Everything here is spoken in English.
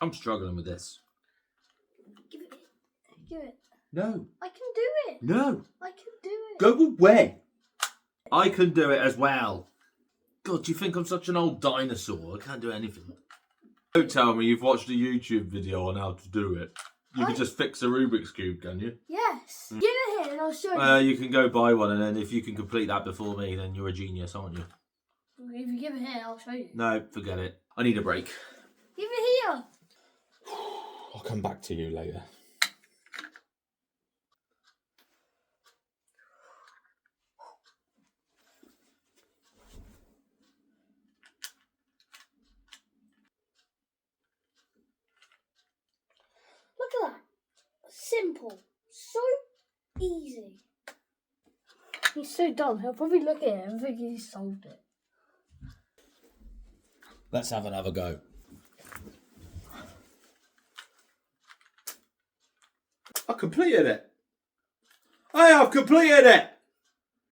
I'm struggling with this. Give it. Give it. No. I can do it. No. I can do it. Go away. I can do it as well. God, do you think I'm such an old dinosaur? I can't do anything. Don't tell me you've watched a YouTube video on how to do it. You can just fix a Rubik's Cube, can you? Yes. Give it here and I'll show you. You can go buy one, and then if you can complete that before me, then you're a genius, aren't you? If you give it here, I'll show you. No, forget it. I need a break. Give it here. I'll come back to you later. Look at that. Simple. So easy. He's so dumb. He'll probably look at it and think he's solved it. Let's have another go. I completed it. I have completed it.